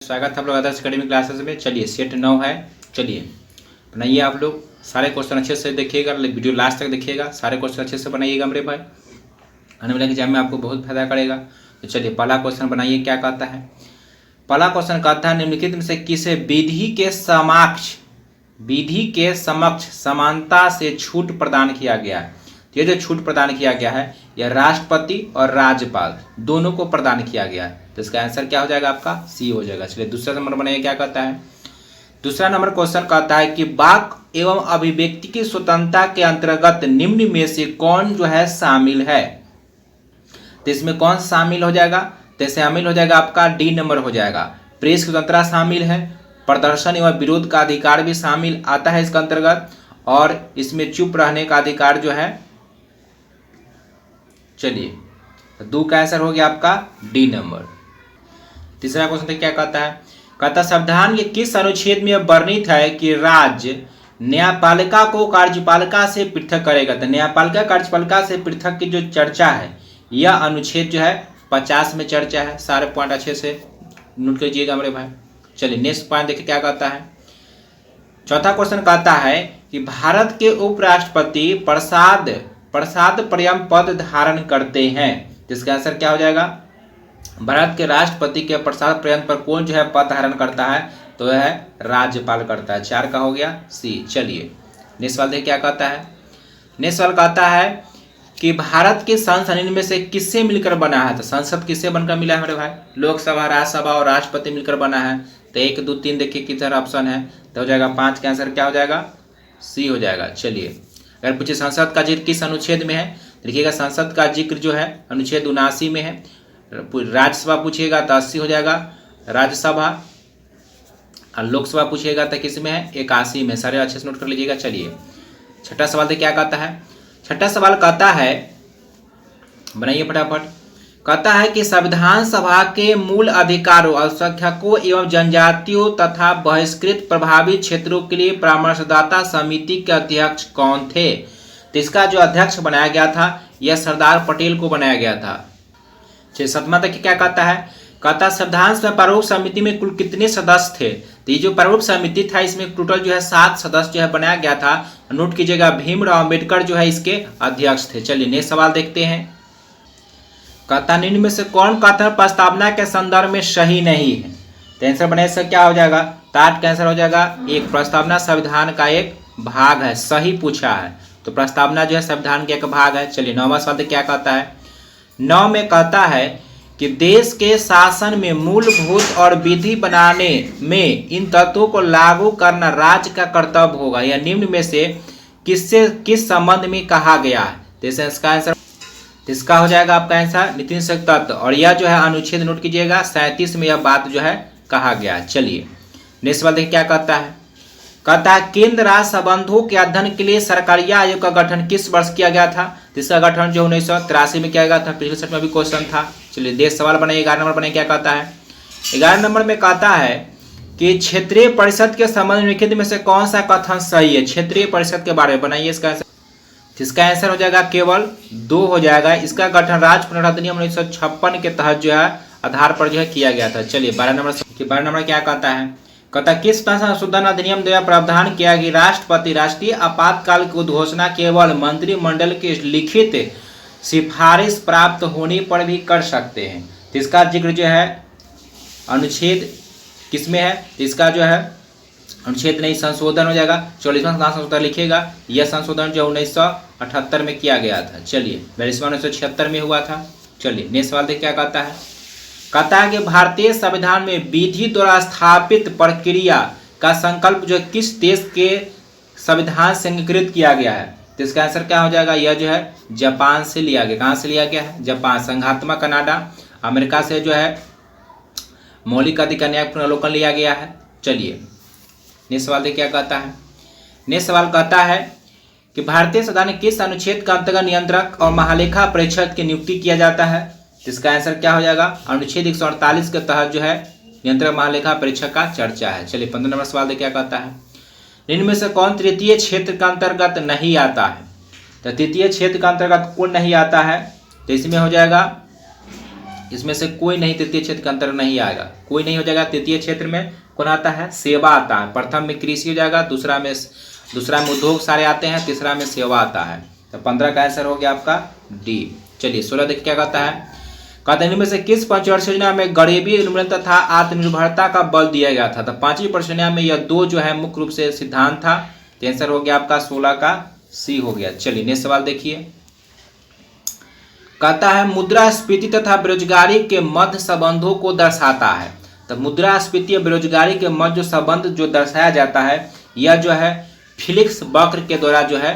स्वागत है आप लोग आदर्श अकेडमी क्लासेस में। चलिए सेट 9 है। चलिए बनाइए आप लोग सारे क्वेश्चन अच्छे से देखिएगा, वीडियो लास्ट तक देखिएगा, सारे क्वेश्चन अच्छे से बनाइएगा मेरे भाई। आने वाले एग्जाम में आपको बहुत फायदा करेगा। तो चलिए पहला क्वेश्चन बनाइए। क्या कहता है? पहला क्वेश्चन कहता है निम्नलिखित में से किसे विधि के समक्ष समानता से छूट प्रदान किया गया है? ये जो छूट प्रदान किया गया है यह राष्ट्रपति और राज्यपाल दोनों को प्रदान किया गया है। तो इसका आंसर क्या हो जाएगा? आपका सी हो जाएगा। चलिए दूसरा नंबर बनाइए। क्या कहता है? दूसरा नंबर क्वेश्चन कहता है कि वाक एवं अभिव्यक्ति की स्वतंत्रता के अंतर्गत निम्न में से कौन जो है शामिल है? तो इसमें कौन शामिल हो जाएगा? तो शामिल हो जाएगा आपका डी नंबर हो जाएगा। प्रेस की स्वतंत्रता शामिल है, प्रदर्शन एवं विरोध का अधिकार भी शामिल आता है इसका अंतर्गत, और इसमें चुप रहने का अधिकार जो है। चलिए दो का आंसर हो गया आपका डी नंबर। तीसरा क्वेश्चन क्या कहता है? कहता संविधान के किस अनुच्छेद में वर्णित है कि राज्य न्यायपालिका को कार्यपालिका से पृथक करेगा? तो न्यायपालिका कार्यपालिका से पृथक की जो चर्चा है यह अनुच्छेद जो है 50 में चर्चा है। सारे पॉइंट अच्छे से नोट कीजिएगा मेरे भाई। चलिए नेक्स्ट पॉइंट देखिए क्या कहता है। चौथा क्वेश्चन कहता है कि भारत के उपराष्ट्रपति प्रसाद प्रियम पद धारण करते हैं। जिसका आंसर क्या हो जाएगा? भारत के राष्ट्रपति के प्रसाद प्रियम पर कौन जो है पद धारण करता है? तो यह है राज्यपाल करता है। 4 का हो गया सी। चलिए नेक्स्ट सवाल देखिए क्या कहता है। नेक्स्ट सवाल कहता है कि भारत के संसद इनमें से किससे मिलकर बना है? तो संसद किससे बनकर मिला है मेरे भाई? लोकसभा, राज्यसभा और राष्ट्रपति मिलकर बना है। तो 1 2 3 देखिए किधर ऑप्शन है। तो हो जाएगा 5 का आंसर क्या हो जाएगा? सी हो जाएगा। चलिए अगर पूछे संसद का जिक्र किस अनुच्छेद में है, देखिएगा संसद का जिक्र जो है अनुच्छेद 79 में है। राज्यसभा पूछिएगा तो 80 हो जाएगा राज्यसभा, और लोकसभा पूछिएगा तो किस में है? 81 में। सारे अच्छे से नोट कर लीजिएगा। चलिए छठा सवाल देखिए क्या कहता है। छठा सवाल कहता है, बनाइए फटाफट। कहता है कि संविधान सभा के मूल अधिकारों, अल्पसंख्यकों एवं जनजातियों तथा बहिष्कृत प्रभावित क्षेत्रों के लिए परामर्शदाता समिति के अध्यक्ष कौन थे? तो इसका जो अध्यक्ष बनाया गया था यह सरदार पटेल को बनाया गया था। 7वां तक क्या कहता है? कहता संविधान सभा प्रारूप समिति में कुल कितने सदस्य थे? तो ये जो प्रारूप समिति था इसमें टोटल जो है 7 सदस्य जो है बनाया गया था। नोट कीजिएगा भीमराव अम्बेडकर जो है इसके अध्यक्ष थे। चलिए नेक्स्ट सवाल देखते हैं। कहता निम्न में से कौन कथन प्रस्तावना के संदर्भ में सही नहीं है? तो आंसर बनाए से क्या हो जाएगा? 8 का आंसर हो जाएगा 1। प्रस्तावना संविधान का एक भाग है, सही पूछा है। तो प्रस्तावना जो है संविधान का एक भाग है। चलिए 9वां सवाल क्या कहता है। 9 में कहता है कि देश के शासन में मूलभूत और विधि बनाने में इन तत्वों को लागू करना राज्य का कर्तव्य होगा। यह निम्न में से किस संबंध में कहा गया है? जैसे इसका आंसर इसका हो जाएगा आपका आंसर नीति संयुक्त तत्व, और यह जो है अनुच्छेद नोट कीजिएगा 37 में यह बात जो है कहा गया है। चलिए नेक्स्ट सवाल देखिए क्या कहता है। कहता है केंद्र राज्य संबंधों के अध्ययन के लिए सरकारी आयोग का गठन किस वर्ष किया गया था? इसका गठन जो 1983 में किया गया था। पिछले सेट में भी क्वेश्चन था। चलिए देश सवाल बनाइए। 11 नंबर बनाइए। क्या कहता है? 11 नंबर में कहता है कि क्षेत्रीय परिषद के संबंध में निम्नलिखित में से कौन सा कथन सही है? क्षेत्रीय परिषद के बारे में बनाइए। इसका आंसर हो जाएगा केवल 2 हो जाएगा। इसका गठन राज्य पुनर्गठन अधिनियम 1956 के तहत जो है आधार पर जो है किया गया था। चलिए 12 नंबर क्या कहता है? कहता किस संशोधन अधिनियम द्वारा प्रावधान किया कि राष्ट्रपति राष्ट्रीय आपातकाल की घोषणा केवल मंत्रिमंडल के लिखित सिफारिश प्राप्त होने पर भी कर सकते हैं? तो इसका जिक्र जो है अनुच्छेद किसमें है? इसका जो है अनुच्छेद नहीं संशोधन हो जाएगा 44वां संशोधन लिखिएगा। यह संशोधन जो 1978 में किया गया था। चलिए 42वां 1976 में हुआ था। चलिए नेक्स्ट सवाल देखिए क्या कहता है। कहता है कि भारतीय संविधान में विधि द्वारा स्थापित प्रक्रिया का संकल्प जो किस देश के संविधान से अंगीकृत किया गया है? तो इसका आंसर क्या हो जाएगा? यह जो है जापान से लिया गया। कहाँ से लिया गया है? जापान। संघात्मक कनाडा, अमेरिका से जो है मौलिक अधिकार न्याय पुनर्वलोकन लिया गया है। चलिए नेक्स्ट सवाल देखिए क्या कहता है। नेक्स्ट सवाल कहता है कि भारतीय संविधान किस अनुच्छेद का अंतर्गत नियंत्रक और महालेखा परीक्षक की नियुक्ति किया जाता है? इसका आंसर क्या हो जाएगा? अनुच्छेद 148 के तहत जो है नियंत्रक महालेखा परीक्षक का चर्चा है। चलिए 15 नंबर सवाल देखिए क्या कहता है। इनमें से कौन तृतीय क्षेत्र का अंतर्गत नहीं आता है? तो तृतीय क्षेत्र का अंतर्गत कौन नहीं आता है? तो इसमें हो जाएगा इसमें से कोई नहीं तृतीय क्षेत्र के अंतर्गत नहीं आएगा, कोई नहीं हो जाएगा। तृतीय क्षेत्र में कौन आता है? सेवा आता है। प्रथम में कृषि हो जाएगा, दूसरा में उद्योग सारे आते हैं, तीसरा में सेवा आता है। तो 15 का आंसर हो गया आपका डी। चलिए 16 देखिए क्या कहता है। कहता है इनमें से किस पंचवर्षीय योजना में गरीबी उन्मूलन तथा आत्मनिर्भरता का बल दिया गया था? तो 5वीं परियोजना में यह दो जो है मुख्य रूप से सिद्धांत था। तो आंसर हो गया आपका 16 का सी हो गया। चलिए नेक्स्ट सवाल देखिए। कहता है मुद्रास्फीति तथा बेरोजगारी के मध्य संबंधों को दर्शाता है। तो मुद्रास्फीति और बेरोजगारी के मध्य जो संबंध जो दर्शाया जाता है, यह जो है फिलिक्स वक्र के द्वारा जो है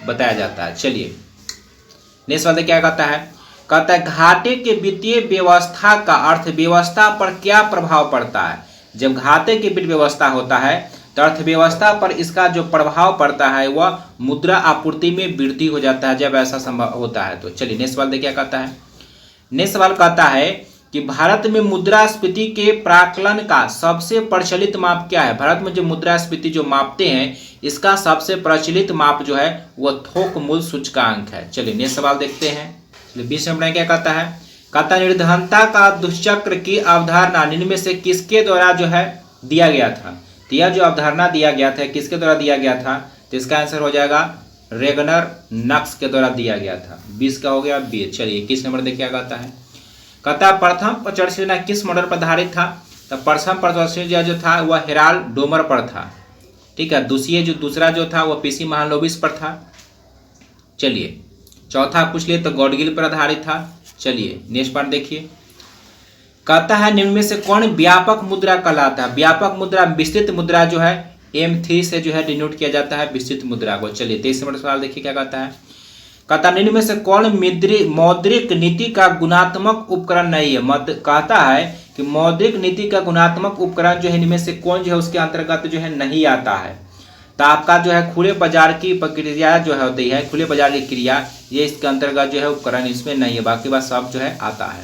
बताया जाता है। चलिए नेक्स्ट सवाल क्या कहता है। कहता है घाटे के वित्तीय व्यवस्था का अर्थव्यवस्था पर क्या प्रभाव पड़ता है? जब घाटे के वित्त व्यवस्था होता है तो अर्थव्यवस्था पर इसका जो प्रभाव पड़ता है वह मुद्रा आपूर्ति में वृद्धि हो जाता है जब ऐसा संभव होता है। तो चलिए नेक्स्ट सवाल देखिए क्या कहता है। नेक्स्ट सवाल कहता है कि भारत में मुद्रास्फीति के प्राकलन का सबसे प्रचलित माप क्या है? भारत में जो मुद्रास्फीति जो मापते हैं इसका सबसे प्रचलित माप जो है वह थोक मूल्य सूचकांक है। चलिए नेक्स्ट सवाल देखते हैं। 20 नंबर क्या कहता है। कहता है निर्धनता का दुष्चक्र की अवधारणा निम्न में से किसके द्वारा जो है दिया गया था? तो यह जो अवधारणा दिया गया था किसके द्वारा दिया गया था? तो इसका आंसर हो जाएगा रेगनर नक्स के द्वारा दिया गया था। 20 का हो गया बी। चलिए 21 नंबर देखिए क्या कहता है। कहता है प्रथम पंचवर्षीय योजना किस मॉडल पर आधारित था? तो प्रथम पंचवर्षीय योजना जो था वह हेराल्ड डोमर पर था। ठीक है, दूसरा जो था वह पीसी महालनोबिस पर था। चलिए चौथा पूछ लिए तो गॉडगिल पर आधारित था। चलिए नेक्स्ट पार्ट देखिए। कहता है निम्न में से कौन व्यापक मुद्रा कहलाता है? व्यापक मुद्रा विस्तृत मुद्रा जो है M3 से जो है डिनोट किया जाता है विस्तृत मुद्रा को। चलिए 23 नंबर सवाल देखिए क्या कहता है। कहता है निम्न में से कौन मौद्रिक नीति का गुणात्मक उपकरण नहीं है? कहता है कि मौद्रिक नीति का गुणात्मक उपकरण जो है इनमें से कौन जो है उसके अंतर्गत जो है नहीं आता है? तो आपका जो है खुले बाजार की प्रक्रिया जो है होती है, खुले बाजार की क्रिया, ये इसके अंतर्गत जो है उपकरण इसमें नहीं है, बाकी बात सब जो है आता है।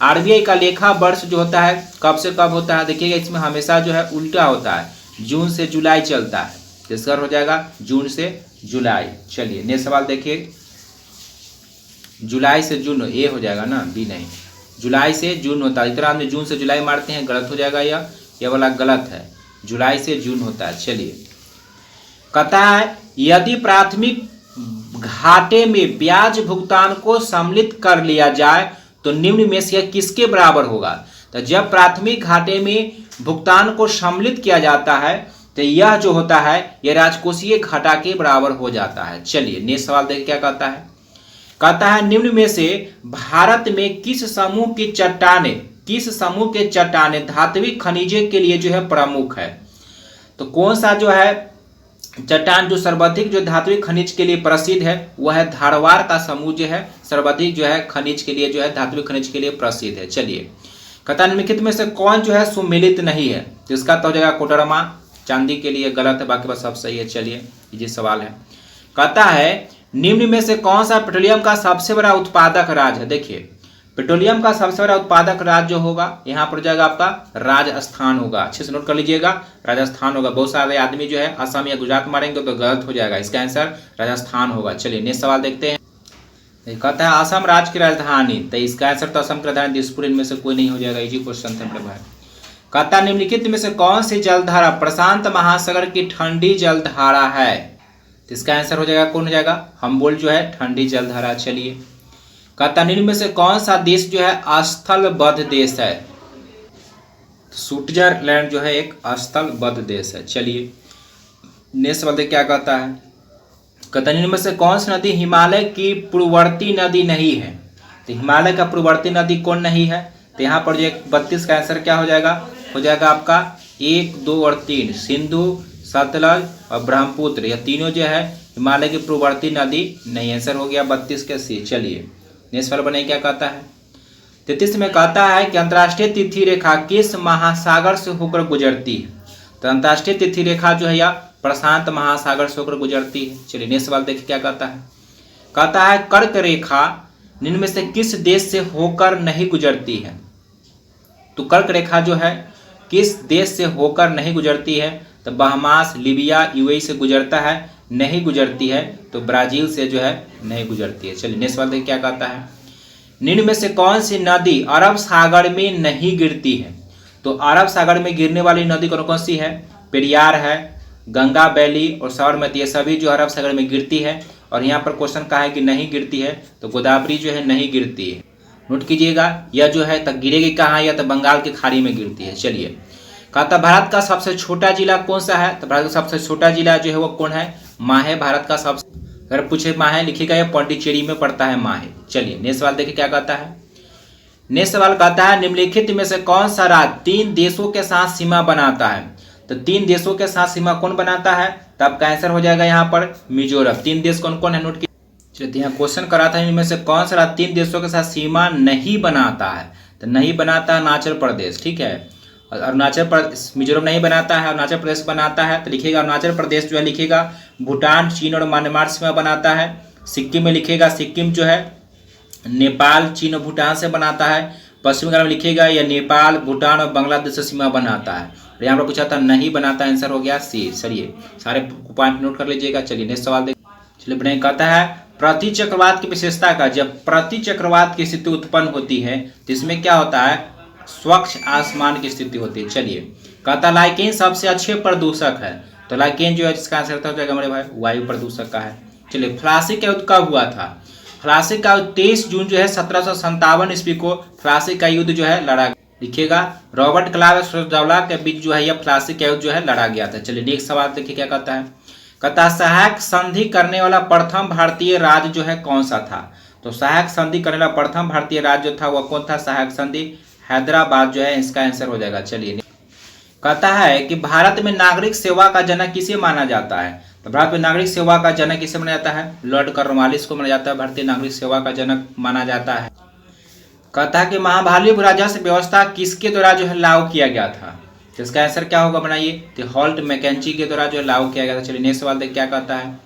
RBI का लेखा वर्ष जो होता है कब से कब होता है? देखिएगा इसमें हमेशा जो है उल्टा होता है, जून से जुलाई चलता है। इसका हो जाएगा जून से जुलाई। चलिए नेक्स्ट सवाल देखिए। जुलाई से जून ये हो जाएगा ना, बी नहीं, जुलाई से जून होता है। इतना आदमी जून से जुलाई मारते हैं, गलत हो जाएगा, यह वाला गलत है, जुलाई से जून होता है। चलिए कहता है यदि प्राथमिक घाटे में ब्याज भुगतान को सम्मिलित कर लिया जाए तो निम्न में से किसके बराबर होगा? तो जब प्राथमिक घाटे में भुगतान को सम्मिलित किया जाता है तो यह जो होता है यह राजकोषीय घाटा के बराबर हो जाता है। चलिए नेक्स्ट सवाल देखिए क्या कहता है। कहता है निम्न में से भारत में किस समूह के चट्टानें धात्विक खनिजे के लिए जो है प्रमुख है? तो कौन सा जो है चट्टान जो सर्वाधिक जो धात्विक खनिज के लिए प्रसिद्ध है वह है धारवाड़ का समूह जो है सर्वाधिक जो है खनिज के लिए जो है धात्विक खनिज के लिए प्रसिद्ध है। चलिए कहता है निम्नलिखित में से कौन जो है सुमेलित नहीं है? तो इसका तो हो जाएगा कोडरमा, चांदी के लिए गलत है, बाकी बात सब सही है। चलिए ये सवाल है। कहता है निम्न में से कौन सा पेट्रोलियम का सबसे बड़ा उत्पादक राज्य है? देखिए पेट्रोलियम का सबसे बड़ा उत्पादक राज्य जो होगा यहाँ पर जाएगा आपका राजस्थान होगा। अच्छे से नोट कर लीजिएगा, राजस्थान होगा। बहुत सारे आदमी जो है असम या गुजरात मारेंगे तो गलत हो जाएगा, इसका आंसर राजस्थान होगा। चलिए नेक्स्ट सवाल देखते हैं। कहता है असम राज्य की राजधानी, तो इसका आंसर तो असम की राजधानी दिसपुर, इनमें से कोई नहीं हो जाएगा, इजी क्वेश्चन था मेरे भाई। कहता है निम्नलिखित में से कौन सी जलधारा प्रशांत महासागर की ठंडी जलधारा है? तो इसका आंसर हो जाएगा कौन हो जाएगा? हम्बोल्ट जो है ठंडी जलधारा। चलिए कहता निम्न में से कौन सा देश जो है स्थलबद्ध देश है? स्विट्जरलैंड जो है एक स्थलबद्ध देश है। चलिए नेक्स्ट सवाल क्या कहता है। कहता निम्न में से कौन सी नदी हिमालय की पूर्ववर्ती नदी नहीं है? तो हिमालय का पूर्ववर्ती नदी कौन नहीं है? तो यहाँ पर जो 32 का आंसर क्या हो जाएगा? हो जाएगा आपका 1, 2 और 3, सिंधु, सतलज और ब्रह्मपुत्र, यह तीनों जो है हिमालय की पूर्ववर्ती नदी नहीं। आंसर हो गया 32 के सी। चलिए नेक्स्ट सवाल बनाइए क्या कहता है। 33 में कहता है कि अंतर्राष्ट्रीय तिथि रेखा किस महासागर से होकर गुजरती है? तो अंतर्राष्ट्रीय तिथि रेखा जो है या प्रशांत महासागर से होकर गुजरती है। चलिए नेक्स्ट सवाल देखिए क्या कहता है। कहता है कर्क रेखा निम्न में से किस देश से होकर नहीं गुजरती है? तो कर्क रेखा जो है किस देश से होकर नहीं गुजरती है? तो बहमास, लीबिया, यूएई से गुजरता है, नहीं गुजरती है तो ब्राजील से जो है नहीं गुजरती है। चलिए नेक्स्ट सवाल देखिए क्या कहता है। निम्न में से कौन सी नदी अरब सागर में नहीं गिरती है? तो अरब सागर में गिरने वाली नदी कौन कौन सी है? पेरियार है, गंगा बैली और साबरमती, ये सभी जो अरब सागर में गिरती है। और यहाँ पर क्वेश्चन कहा है कि नहीं गिरती है, तो गोदावरी जो है नहीं गिरती है। नोट कीजिएगा, यह जो है तक गिरेगी कहाँ? या तो बंगाल की खाड़ी में गिरती है। चलिए, कहता भारत का सबसे छोटा जिला कौन सा है? तो भारत का सबसे छोटा जिला जो है वो कौन है? माहे। भारत का सबसे, अगर पूछे माहे लिखिएगा, या पौंडीचेरी में पड़ता है माहे। चलिए नेक्स्ट सवाल देखिए क्या कहता है। नेक्स्ट सवाल कहता है निम्नलिखित में से कौन सा राज्य 3 देशों के साथ सीमा बनाता है? तो 3 देशों के साथ सीमा कौन बनाता है? तो आपका आंसर हो जाएगा यहाँ पर मिजोरम। 3 देश कौन कौन है? नोट की। चलिए, यहाँ क्वेश्चन करा था इनमें से कौन सा राज्य 3 देशों के साथ सीमा नहीं बनाता है? तो नहीं बनाता है अरुणाचल प्रदेश, ठीक है। अरुणाचल प्रदेश, मिजोरम नहीं बनाता है, अरुणाचल प्रदेश बनाता है। तो लिखिएगा अरुणाचल प्रदेश जो है लिखिएगा। भूटान, चीन और म्यांमार सीमा बनाता है। सिक्किम में लिखिएगा, सिक्किम जो है नेपाल, चीन और भूटान से बनाता है। पश्चिम बंगाल में लिखिएगा, यह नेपाल, भूटान और बांग्लादेश से सीमा बनाता है। और यहाँ पर पूछा था नहीं बनाता, आंसर हो गया सी। चलिए सारे पॉइंट नोट कर लीजिएगा। चलिए नेक्स्ट सवाल देखिए। चलिए बढ़िया, कहता है प्रति चक्रवात की विशेषता का, जब प्रति चक्रवात की स्थिति उत्पन्न होती है तो इसमें क्या होता है? स्वच्छ आसमान की स्थिति होती है। चलिए, कहता लाइकेन सबसे अच्छे प्रदूषक है। तो लाइकेन जो है इसका आंसर हो जाएगा मेरे भाई वायु प्रदूषक का है। चलिए, फ्लासी का युद्ध कब हुआ था? फ्लासी का 23 जून जो है 1757 ईस्वी को फ्लासी का युद्ध जो है लड़ा, लिखिएगा रॉबर्ट क्लाइव और सर्जेवला के बीच जो है यह फ्लासी का युद्ध जो है लड़ा गया था। चलिए नेक्स्ट सवाल देखिए क्या कहता है। कहता सहायक संधि करने वाला प्रथम भारतीय राज्य जो है कौन सा था? तो सहायक संधि करने वाला प्रथम भारतीय राज्य जो था वह कौन था? सहायक संधि हैदराबाद जो है इसका आंसर हो जाएगा। चलिए, कहता है कि भारत में नागरिक सेवा का जनक किसे माना जाता है? तो भारत में नागरिक सेवा का जनक किसे माना जाता है? लॉर्ड कॉर्नवालिस को माना जाता है भारतीय नागरिक सेवा का जनक माना जाता है। कहता है कि महाबाली राजस्व व्यवस्था किसके द्वारा जो है लागू किया गया था? तो इसका आंसर क्या होगा बनाइए? तो हॉल्ट मैकेंजी के द्वारा जो है लागू किया गया था। चलिए नेक्स्ट सवाल देख क्या कहता है।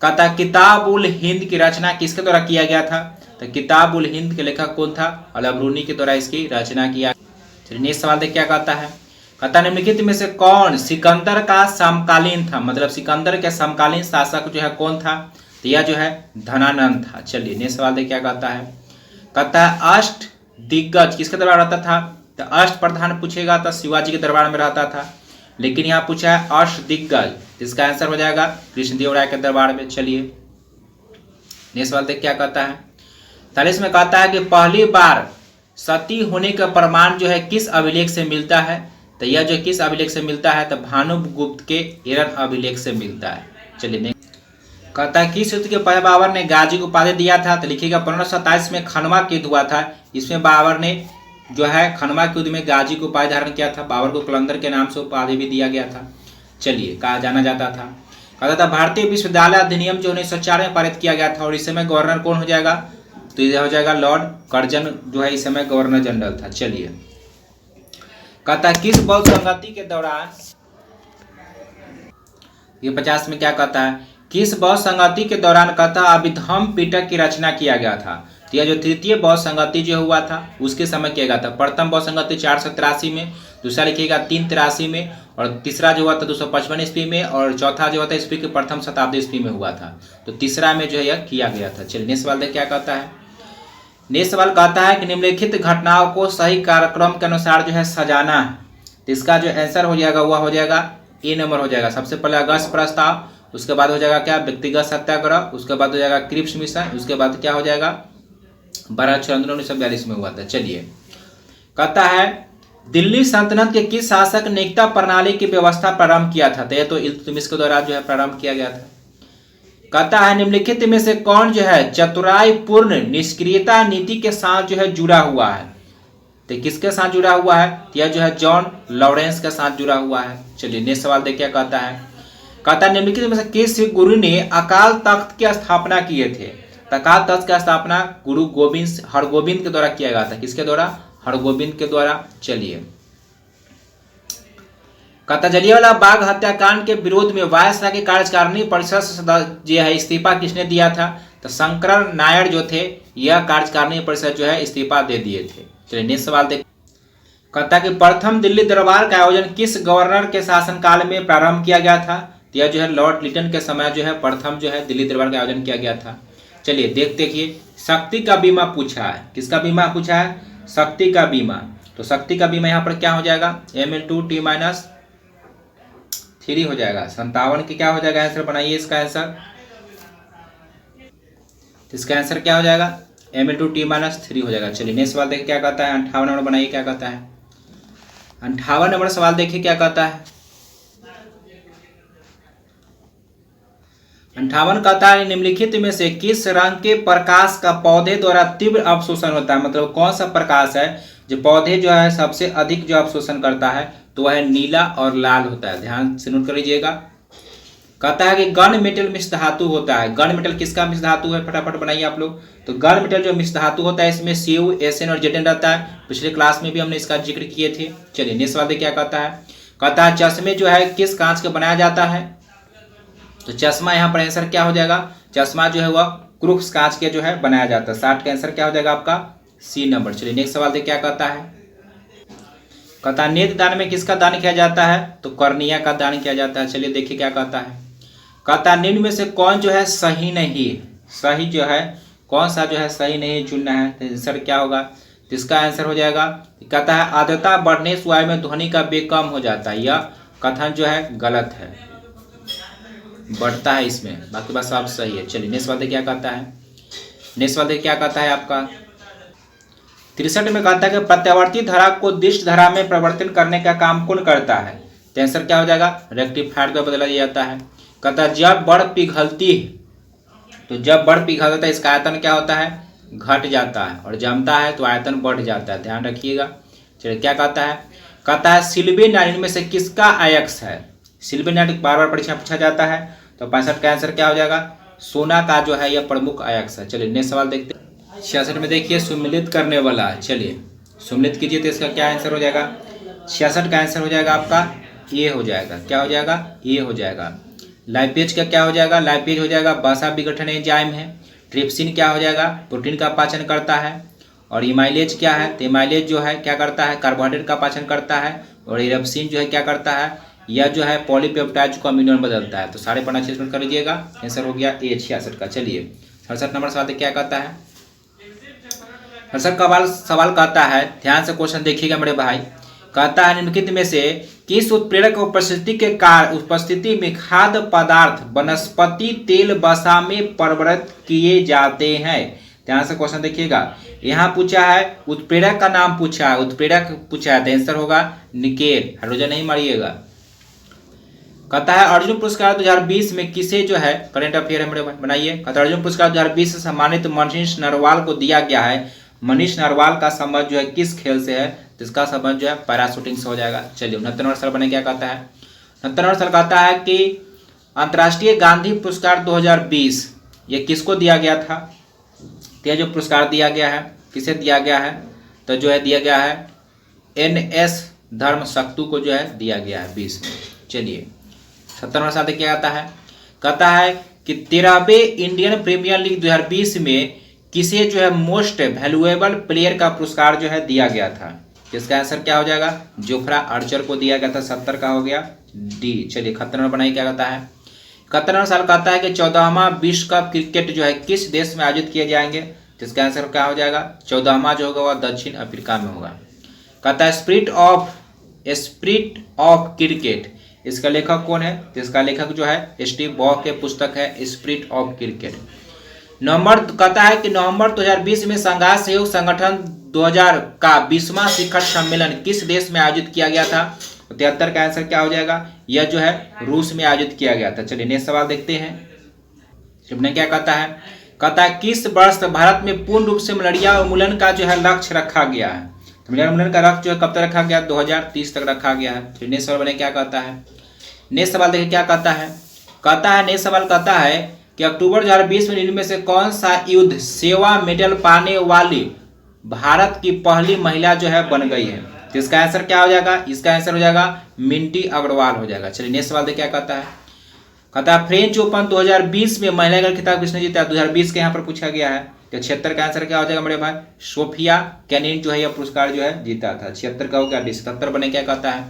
कहता है किताब उल हिंद की रचना किसके द्वारा किया गया था? तो किताब उल हिंद के लेखक कौन था? अल-बरूनी के द्वारा इसकी रचना किया। चलिए नेक्स्ट सवाल देख क्या कहता है। कहता निम्नलिखित में से कौन सिकंदर का समकालीन था? मतलब सिकंदर के समकालीन शासक जो है कौन था? तो यह जो है धनानंद था। चलिए नेक्स्ट सवाल देख क्या कहता है। कहता है अष्ट दिग्गज किसके दरबार रहता था? तो अष्ट प्रधान पूछेगा तो शिवाजी के दरबार में रहता था, लेकिन यहाँ पूछा है अष्ट दिग्गज, इसका आंसर हो जाएगा कृष्णदेव राय के दरबार में। चलिए नेक्स्ट सवाल देख क्या कहता है। 40 में कहता है कि पहली बार सती होने का प्रमाण जो है किस अभिलेख से मिलता है? तो यह जो किस अभिलेख से मिलता है? तो भानुगुप्त के एरन अभिलेख से मिलता है। चलिए कहता है किस युद्ध के पहले बाबर ने गाजी को उपाधि दिया था? तो लिखिएगा 1527 में खनवा के युद्ध हुआ था। इसमें बाबर ने जो है खनवा के युद्ध में गाजी को उपाधि धारण किया था। बाबर को कलंदर के नाम से उपाधि भी दिया गया था। चलिए कहा जाना जाता था। कहता था भारतीय विश्वविद्यालय अधिनियम जो 1904 में पारित किया गया था और इस समय गवर्नर कौन हो जाएगा? तो यह हो जाएगा लॉर्ड कर्जन जो है इस समय गवर्नर जनरल था। चलिए कहता है किस बौद्ध संगति के दौरान, ये 50 में क्या कहता है, किस बौद्ध संगति के दौरान कहता अभिधम्म पिटक की रचना किया गया था? तो यह जो तृतीय बौद्ध संगति जो हुआ था उसके समय किया गया था। प्रथम बौद्ध संगति 483 में, दूसरा लिखिएगा 383 में, और तीसरा जो हुआ था 255 ईस्वी में, और चौथा जो हुआ था ईस्वी के प्रथम शताब्दी ईस्वी में हुआ था। तो तीसरा में जो है यह किया गया था। चलिए नेक्स्ट सवाल देख क्या कहता है। नेक्स्ट सवाल कहता है कि निम्नलिखित घटनाओं को सही कार्यक्रम के अनुसार जो है सजाना है। तो इसका जो आंसर हो जाएगा वह हो जाएगा ए नंबर हो जाएगा। सबसे पहले अगस्त प्रस्ताव, उसके बाद हो जाएगा क्या व्यक्तिगत सत्याग्रह, उसके बाद हो जाएगा क्रिप्स मिशन, उसके बाद क्या हो जाएगा 12 आंदोलन 1942 में हुआ था। चलिए कहता है दिल्ली सल्तनत के किस शासक ने नियुक्ता प्रणाली की व्यवस्था प्रारंभ किया था? तो यह तो इल्तुतमिश के द्वारा जो है प्रारंभ किया गया था। कहता है निम्नलिखित में से कौन जो है चतुराई पूर्ण निष्क्रियता नीति के साथ जो है जुड़ा हुआ है? तो किसके साथ जुड़ा हुआ है? यह जो है जॉन लॉरेंस के साथ जुड़ा हुआ है। चलिए नेक्स्ट सवाल देख क्या कहता है। कहता है निम्नलिखित में से किस गुरु ने अकाल तख्त की स्थापना किए थे? अकाल तख्त की स्थापना गुरु गोविंद हरगोविंद के द्वारा किया गया था। किसके द्वारा? हरगोविंद के द्वारा। चलिए कहता जलियांवाला बाग हत्याकांड के विरोध में वायसराय की कार्यकारिणी परिषद जो है इस्तीफा किसने दिया था? तो शंकर नायर जो थे यह कार्यकारिणी परिषद जो है इस्तीफा दे दिए थे। चलिए नेक्स्ट सवाल देख। कहता कि प्रथम दिल्ली दरबार का आयोजन किस गवर्नर के शासनकाल में प्रारंभ किया गया था? यह जो है लॉर्ड लिटन के समय जो है प्रथम जो है दिल्ली दरबार का आयोजन किया गया था। चलिए देखिए, शक्ति का बीमा पूछा है। किसका बीमा पूछा है? शक्ति का बीमा। तो शक्ति का बीमा यहाँ पर क्या हो जाएगा? ml2t-3 हो जाएगा। 57 की क्या हो जाएगा आंसर? बनाइए इसका आंसर। इसका आंसर क्या हो जाएगा? ml2t-3 हो जाएगा। चलिए नेक्स्ट सवाल देखिए क्या कहता है। 58 नंबर बनाइए क्या कहता है। 58 नंबर सवाल देखिए क्या कहता है। 58 कहता है निम्नलिखित में से किस रंग के प्रकाश का पौधे द्वारा तीव्र अवशोषण होता है? मतलब कौन सा प्रकाश है जो पौधे जो है सबसे अधिक जो अवशोषण करता है? तो वह नीला और लाल होता है। ध्यान से नोट कर लीजिएगा। कहता है कि गन मेटल मिश्र धातु होता है। गन मेटल किसका मिश्र धातु है? फटाफट बनाइए आप लोग। तो गन मेटल जो मिश्र धातु होता है इसमें Cu, Sn और Zn रहता है। पिछले क्लास में भी हमने इसका जिक्र किए थे। चलिए नेक्स्ट सवाल देखिए क्या कहता है। कहता है चश्मे जो है किस कांच का बनाया जाता है? तो चश्मा यहाँ पर आंसर क्या हो जाएगा? चश्मा जो है वह क्रूक्स कांच के जो है बनाया जाता है। 60 का आंसर क्या हो जाएगा आपका? सी नंबर। चलिए नेक्स्ट सवाल देखिए क्या कहता है। कहता है नेत्र दान में किसका दान किया जाता है? तो कर्निया का दान किया जाता है। चलिए देखिए क्या कहता है। कहता है निम्न में से कौन जो है सही नहीं है? सही जो है कौन सा जो है सही नहीं चुनना है? तो आंसर क्या होगा? तो इसका आंसर हो जाएगा। कहता है आर्द्रता बढ़ने से वायु में ध्वनि का वेग कम हो जाता है। यह कथन जो है गलत है, बढ़ता है इसमें, बाकी बात सब सही है। चलिए नेक्स्ट वाले क्या कहता है। नेक्स्ट वाले क्या कहता है आपका 63 में कहता है कि प्रत्यावर्ती धारा को दिष्ट धारा में परिवर्तन करने का काम कौन करता है? तो आंसर क्या हो जाएगा? रेक्टिफायर द्वारा बदला जाता है। कहता है जब बर्फ पिघलती है, तो जब बर्फ पिघलता है इसका आयतन क्या होता है? घट जाता है, और जमता है तो आयतन बढ़ जाता है। ध्यान रखिएगा। चलिए क्या कहता है। कहता है सिल्वेनाइट में से किसका अयस्क है? सिल्वेनाइट बार बार परीक्षा पूछा जाता है। तो 65 का आंसर क्या हो जाएगा? सोना का जो है यह प्रमुख अयस्क है। चलिए नेक्स्ट सवाल देखते हैं। 66 में देखिए सुम्मिलित करने वाला। चलिए सुम्मिलित कीजिए तो इसका क्या आंसर हो जाएगा? 66 का आंसर हो जाएगा आपका ये हो जाएगा। क्या हो जाएगा? ये हो जाएगा। लाइपेज का क्या हो जाएगा? लाइपेज हो जाएगा वसा विघटन एंजाइम है। ट्रिप्सिन क्या हो जाएगा? प्रोटीन का पाचन करता है। और इमाइलेज क्या है? तो इमाइलेज जो है क्या करता है? कार्बोहाइड्रेट का पाचन करता है। और इरप्सिन जो है क्या करता है? यह जो है पॉलीपेप्टाइड को अमीनो में बदलता है। तो सारे पढ़ना अच्छे से कर लीजिएगा। आंसर हो गया ए 66 का। चलिए 68 नंबर सवाल क्या कहता है। 68 का सवाल कहता है, ध्यान से क्वेश्चन देखिएगा मेरे भाई। कहता है निम्नलिखित में से किस उत्प्रेरक उपस्थिति में खाद्य पदार्थ वनस्पति तेल वसा में परिवर्तित किए जाते हैं? ध्यान से क्वेश्चन देखिएगा। यहाँ पूछा है उत्प्रेरक का नाम पूछा है, उत्प्रेरक पूछा है, तो आंसर होगा निकेल। हाइड्रोजन नहीं मारिएगा। कहता है अर्जुन पुरस्कार 2020 में किसे जो है करंट अफेयर है मेरे बनाइए। कहता है अर्जुन पुरस्कार 2020 से सम्मानित मनीष नरवाल को दिया गया है। मनीष नरवाल का संबंध जो है किस खेल से है? तो इसका संबंध जो है पैराशूटिंग से हो जाएगा। चलिए 69 नंबर सवाल बने क्या कहता है। 69 नंबर सवाल कहता है कि अंतर्राष्ट्रीय गांधी पुरस्कार 2020 ये किसको दिया गया था? तो यह जो पुरस्कार दिया गया है किसे दिया गया है? तो जो है दिया गया है NS धर्मशक्तु को जो है दिया गया है 20 में। चलिए 70 नंबर सवाल क्या कहता है। कहता है कि 13वें इंडियन प्रीमियर लीग 2020 में किसे जो है मोस्ट वैल्यूएबल प्लेयर का पुरस्कार जो है दिया गया था? इसका आंसर क्या हो जाएगा? जोफ्रा आर्चर को दिया गया था। 70 का हो गया डी। चलिए 71 नंबर बनाइए क्या कहता है। 71 नंबर सवाल कहता है कि 14वां विश्व कप क्रिकेट जो है किस देश में आयोजित किए जाएंगे? जिसका आंसर क्या हो जाएगा? 14वां जो होगा वह दक्षिण अफ्रीका में होगा। कहता है स्पिरिट ऑफ क्रिकेट, इसका लेखक कौन है? तो इसका लेखक जो है स्टीव बॉक के पुस्तक है स्पिरिट ऑफ क्रिकेट। नवंबर कहता है कि नवंबर 2020 में संघाई सहयोग संगठन 2000 का 20वां शिखर सम्मेलन किस देश में आयोजित किया गया था? 73 का आंसर क्या हो जाएगा? यह जो है रूस में आयोजित किया गया था। चलिए नेक्स्ट सवाल देखते हैं। क्या कहता है। कहता है किस वर्ष भारत में पूर्ण रूप से मलेरिया उन्मूलन का जो है लक्ष्य रखा गया है? तो मलेरिया उन्मूलन का लक्ष्य जो है कब तक रखा गया? 2030 तक रखा गया है। फिर नेक्स्ट सवाल बने क्या कहता है। नेक्स्ट सवाल देखिए क्या कहता है। कहता है नेक्स्ट सवाल कहता है कि अक्टूबर 2020 में इनमें से कौन सा युद्ध सेवा मेडल पाने वाली भारत की पहली महिला जो है बन गई है? तो इसका आंसर क्या हो जाएगा? इसका आंसर हो जाएगा मिंटी अग्रवाल हो जाएगा। चलिए नेक्स्ट सवाल देखिए क्या कहता है। कहता है फ्रेंच ओपन 2020 में महिला का खिताब किसने जीता? 2020 के यहाँ पर पूछा गया है। तो 76 का आंसर क्या हो जाएगा मेरे भाई? सोफिया केनिन जो है यह पुरस्कार जो है जीता था। 76 का हो गया। 77 बने क्या कहता है।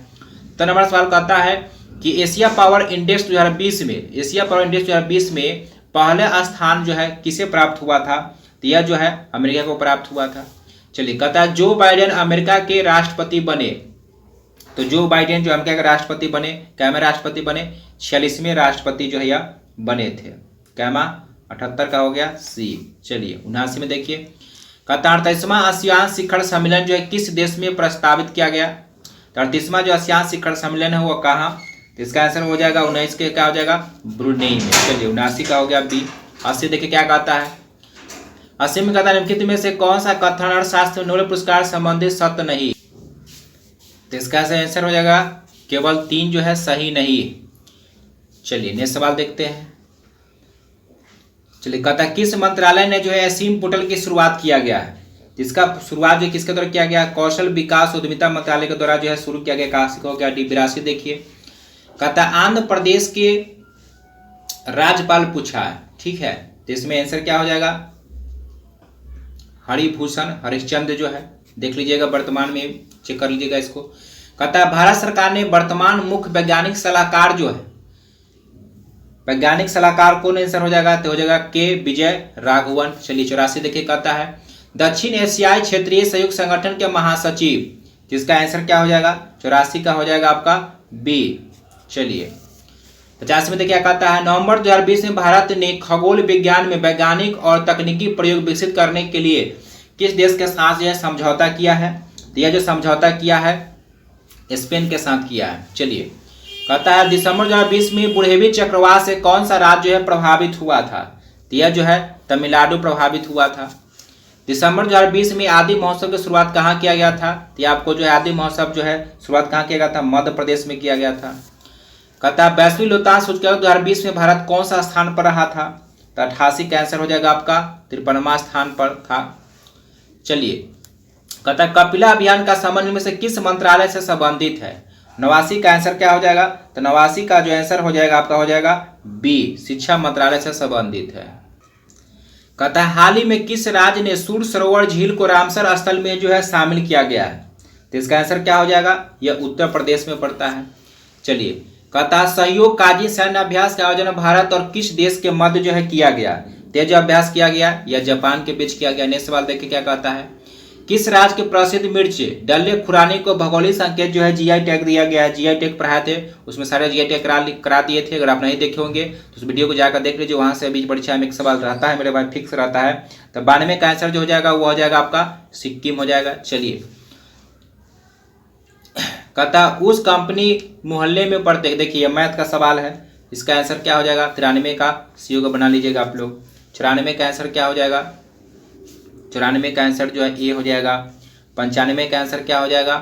तो नंबर सवाल कहता है कि एशिया पावर इंडेक्स 2020 में पहले स्थान जो है किसे प्राप्त हुआ था, तो यह जो है अमेरिका को प्राप्त हुआ था। चलिए कहता है जो बाइडेन अमेरिका के राष्ट्रपति बने, तो जो बाइडेन जो अमेरिका के राष्ट्रपति बने, कैमे राष्ट्रपति बने, 46वें राष्ट्रपति जो है यह बने थे। कैमा 78 का हो गया सी। चलिए 79 में देखिए कहता 38वां आसियान शिखर सम्मेलन जो है किस देश में प्रस्तावित किया गया। 38वां जो आसियान शिखर सम्मेलन है वो कहाँ, तो इसका आंसर हो जाएगा 19 के क्या हो जाएगा ब्रुनेई में। चलिए 79 का हो गया बी। 80 देखिए क्या कहता है, 80 में कहता है निम्नलिखित में से कौन सा कथन अर्थशास्त्र में नोबेल पुरस्कार संबंधित सत्य नहीं, तो इसका आंसर हो जाएगा केवल 3 जो है सही नहीं। चलिए नेक्स्ट सवाल देखते हैं। चलिए कहता है किस मंत्रालय ने जो है असीम पोर्टल की शुरुआत किया गया है, जिसका शुरुआत जो किसके द्वारा किया गया, कौशल विकास उद्यमिता मंत्रालय के द्वारा जो है शुरू किया गया। कहाँ से हो गया डी 82। देखिए कहता है आंध्र प्रदेश के राज्यपाल पूछा है, ठीक है, तो इसमें आंसर क्या हो जाएगा हरिभूषण हरिश्चंद्र जो है, देख लीजिएगा वर्तमान में चेक कर लीजिएगा इसको। कहता है भारत सरकार ने वर्तमान मुख्य वैज्ञानिक सलाहकार जो है, वैज्ञानिक सलाहकार कौन, आंसर हो जाएगा तो हो जाएगा के विजय राघवन। चलिए 84 देखिए कहता है दक्षिण एशियाई क्षेत्रीय सहयोग संगठन के महासचिव, जिसका आंसर क्या हो जाएगा 84 का हो जाएगा आपका बी। चलिए 50 में देखिए कहता है नवंबर 2020 में भारत ने खगोल विज्ञान में वैज्ञानिक और तकनीकी प्रयोग विकसित करने के लिए किस देश के साथ यह समझौता किया है, तो यह जो समझौता किया है स्पेन के साथ किया है। चलिए कहता है दिसंबर 2020 में बुढ़ेवी चक्रवात से कौन सा राज्य जो है प्रभावित हुआ था, तो यह जो है तमिलनाडु प्रभावित हुआ था। दिसंबर 2020 में आदि महोत्सव की शुरुआत कहाँ किया गया था, तो आपको जो है आदि महोत्सव जो है शुरुआत कहाँ किया गया था, मध्य प्रदेश में किया गया था। कहता है वैश्विक लोकतांत्रिक सूचकांक 2020 में भारत कौन सा स्थान पर रहा था, तो 88 का आंसर हो जाएगा आपका 53वां स्थान पर था। चलिए कहता है कपिला अभियान का संबंध में से किस मंत्रालय से संबंधित है, 89 का आंसर क्या हो जाएगा, तो 89 का जो आंसर हो जाएगा आपका हो जाएगा बी, शिक्षा मंत्रालय से संबंधित है। कहता है हाल ही में किस राज्य ने सूर सरोवर झील को रामसर स्थल में जो है शामिल किया गया है, तो इसका आंसर क्या हो जाएगा, यह उत्तर प्रदेश में पड़ता है। चलिए कहता है सहयोग काजी सैन्य अभ्यास का आयोजन भारत और किस देश के मध्य जो है किया गया, तो जो अभ्यास किया गया यह जापान के बीच किया गया। नेक्स्ट सवाल देखिए क्या कहता है किस राज्य के प्रसिद्ध मिर्च डल्ले खुरानी को भौगोलिक संकेत जो है जीआई टैग दिया गया है। जीआई टैग पढ़ाए थे, उसमें सारे जीआई टैग करा दिए थे। अगर आप नहीं देखे होंगे तो उस वीडियो को जाकर देख लीजिए, वहां से बीच परीक्षा में एक सवाल रहता है मेरे भाई, फिक्स रहता है। तो 92 का आंसर जो हो जाएगा वो हो जाएगा आपका सिक्किम हो जाएगा। चलिए कहता उस कंपनी मोहल्ले में पढ़ते, देखिए मैथ का सवाल है, इसका आंसर क्या हो जाएगा 93 का, सीओ का बना लीजिएगा आप लोग। 94 का आंसर क्या हो जाएगा, 94 का आंसर जो है ए हो जाएगा। 95 का आंसर क्या हो जाएगा,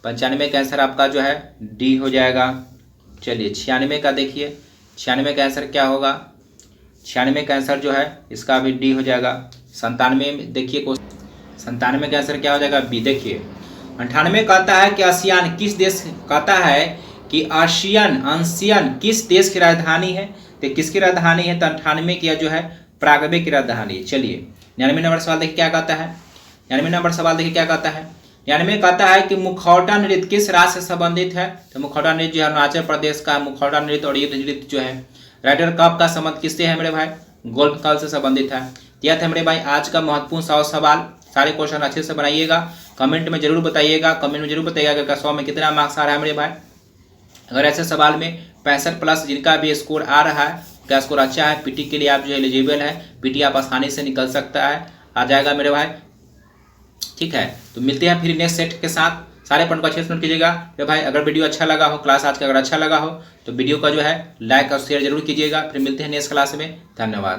95 का आंसर आपका जो है डी हो जाएगा। चलिए 96 का देखिए, 96 का आंसर क्या होगा, 96 का आंसर जो है इसका भी डी हो जाएगा। 97 में देखिए 97 का आंसर क्या हो जाएगा बी। देखिए 98 कहता है कि आसियान किस देश, कहता है कि आसियान किस देश की राजधानी है, तो किसकी राजधानी है, तो 98 की जो है प्रागवे की राजधानी है। चलिए 99 नंबर सवाल देखिए क्या कहता है, 99 नंबर सवाल देखिए क्या कहता है। 99 कहता है कि मुखौटा नृत्य किस राज्य से संबंधित है, तो मुखौटा नृत्य जो है अरुणाचल प्रदेश का मुखौटा नृत्य और युद्ध नृत्य जो है। राइडर कप का संबंध किससे है मेरे भाई, गोल्फ काल से संबंधित है। यह था मेरे भाई आज का महत्वपूर्ण 100 सवाल। सारे क्वेश्चन अच्छे से बनाइएगा, कमेंट में जरूर बताइएगा, कमेंट में जरूर बताइएगा कि 100 में कितना मार्क्स आ रहा है मेरे भाई। अगर ऐसे सवाल में 65 प्लस जिनका भी स्कोर आ रहा है, क्या स्कोर अच्छा है, पीटी के लिए आप जो एलिजिबल है, पीटी आप आसानी से निकल सकता है, आ जाएगा मेरे भाई। ठीक है, तो मिलते हैं फिर नेक्स्ट सेट के साथ। सारे पॉइंट को अच्छे से नोट कीजिएगा मेरे भाई। अगर वीडियो अच्छा लगा हो, क्लास आज का अगर अच्छा लगा हो तो वीडियो का जो है लाइक और शेयर जरूर कीजिएगा। फिर मिलते हैं नेक्स्ट क्लास में, धन्यवाद।